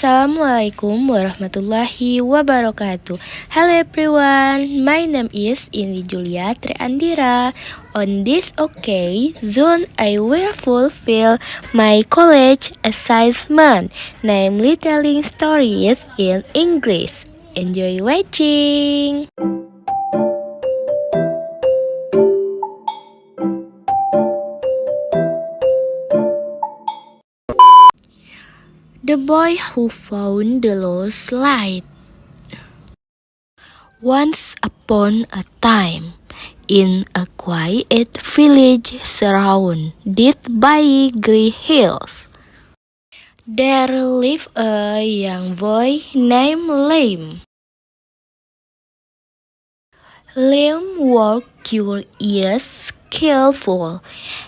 Assalamualaikum warahmatullahi wabarakatuh. Hello everyone, my name is Indi Julia Triandira. On this occasion, I will fulfill my college assignment, namely telling stories in English. Enjoy watching! The Boy Who Found the Lost Light. Once upon a time, in a quiet village surrounded by green hills, there lived a young boy named Liam. Liam was curious, skillful,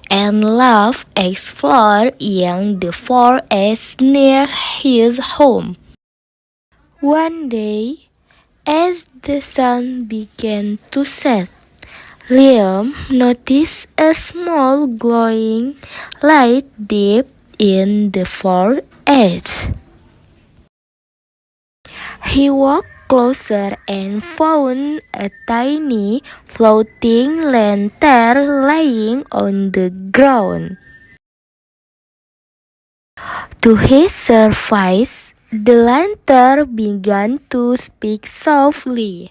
and loved exploring the forest near his home. One day, as the sun began to set, Liam noticed a small glowing light deep in the forest. He walked closer and found a tiny floating lantern lying on the ground. To his surprise, the lantern began to speak softly.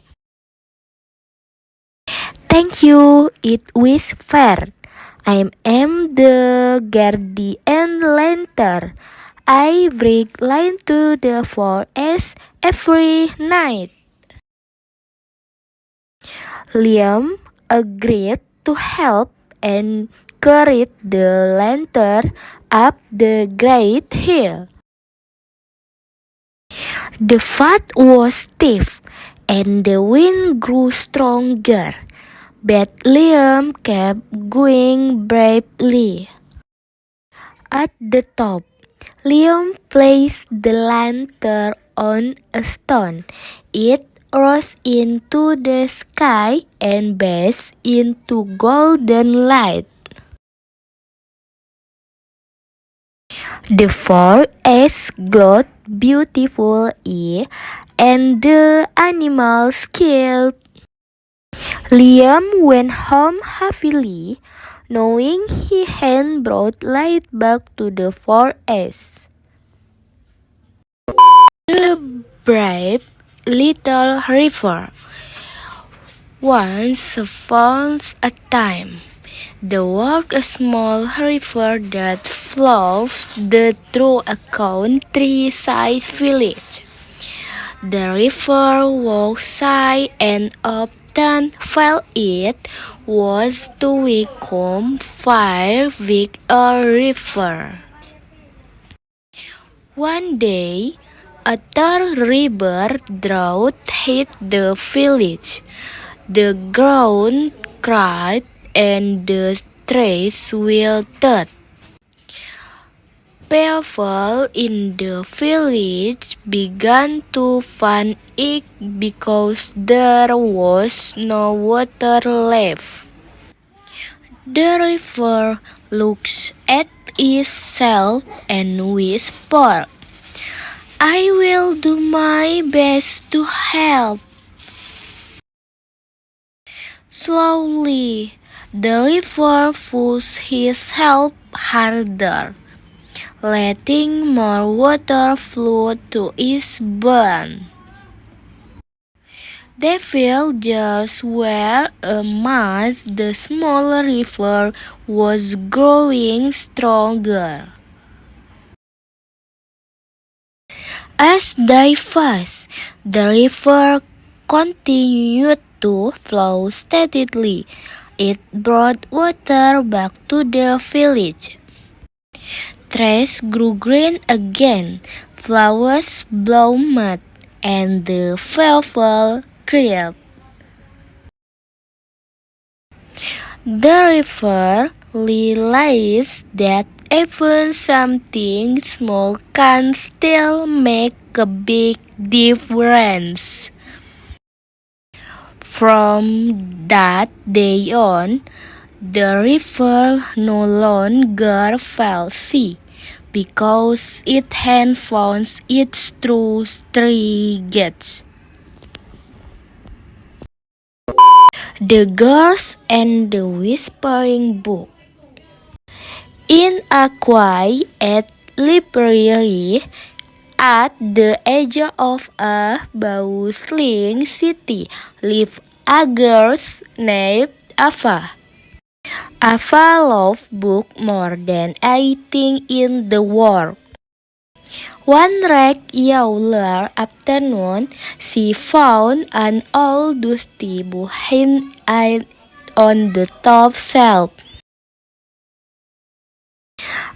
"Thank you," it whispered. "I am the guardian lantern. I bring light to the forest every night." Liam agreed to help and carried the lantern up the great hill. The path was steep and the wind grew stronger, but Liam kept going bravely. At the top, Liam placed the lantern on a stone. It rose into the sky and burst into golden light. The forest glowed beautifully, and the animals killed. Liam went home happily, knowing he had brought light back to the forest. The brave little river. Once upon a time, there was a small river that flows through a countryside village. The river was shy and often felt it was to become fire with a river. One day, a third river drought hit the village. The ground cried and the trees wilted. People in the village began to panic because there was no water left. The river looks at itself and whispered, "I will do my best to help." Slowly, the river pushed itself harder, letting more water flow to its bend. The villagers were amazed. The small river was growing stronger. As they passed, the river continued to flow steadily. It brought water back to the village. Trees grew green again, flowers bloomed, and the people cried. The river realized that even something small can still make a big difference. From that day on, the river no longer felt sea, because it had found its true three gates. The Ghost and the Whispering Book. In a quiet library at the edge of a bustling city lived a girl named Ava. Ava loved books more than anything in the world. One regular afternoon, she found an old dusty book on the top shelf.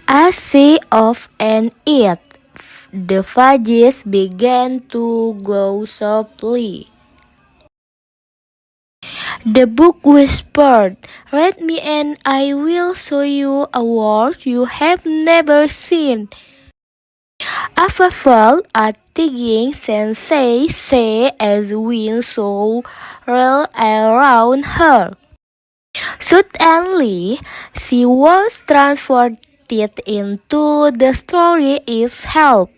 As she opened it, the pages began to glow softly. The book whispered, "Read me and I will show you a world you have never seen." Ava felt a tingling sensation as wind swirled around her. Suddenly, she was transported into the story itself.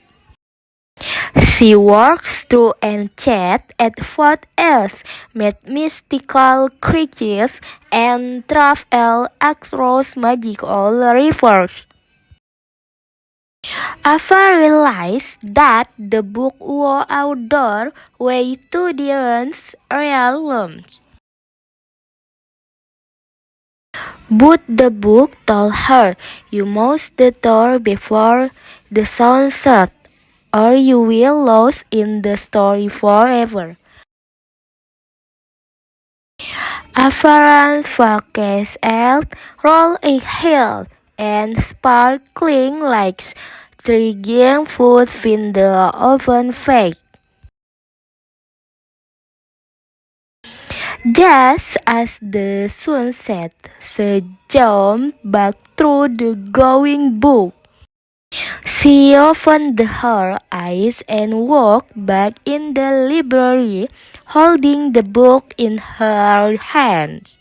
She walked through enchanted forests, met mystical creatures, and traveled across magical rivers. Ava realized that the book was a doorway to different realms. But the book told her, "You must the door before the sun sets, or you will lose in the story forever." Avalanche focus out, rolling hill, and sparkling lakes, triggering food in the oven fake. Just as the sun set, she jumped back through the glowing book. She opened her eyes and walked back in the library, holding the book in her hands.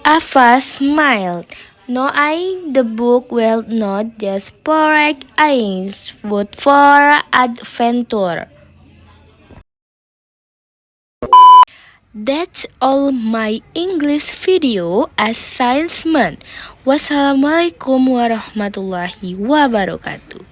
Ava smiled, knowing the book will not just for eyes, but for adventure. That's all my English video assignment. Wassalamualaikum warahmatullahi wabarakatuh.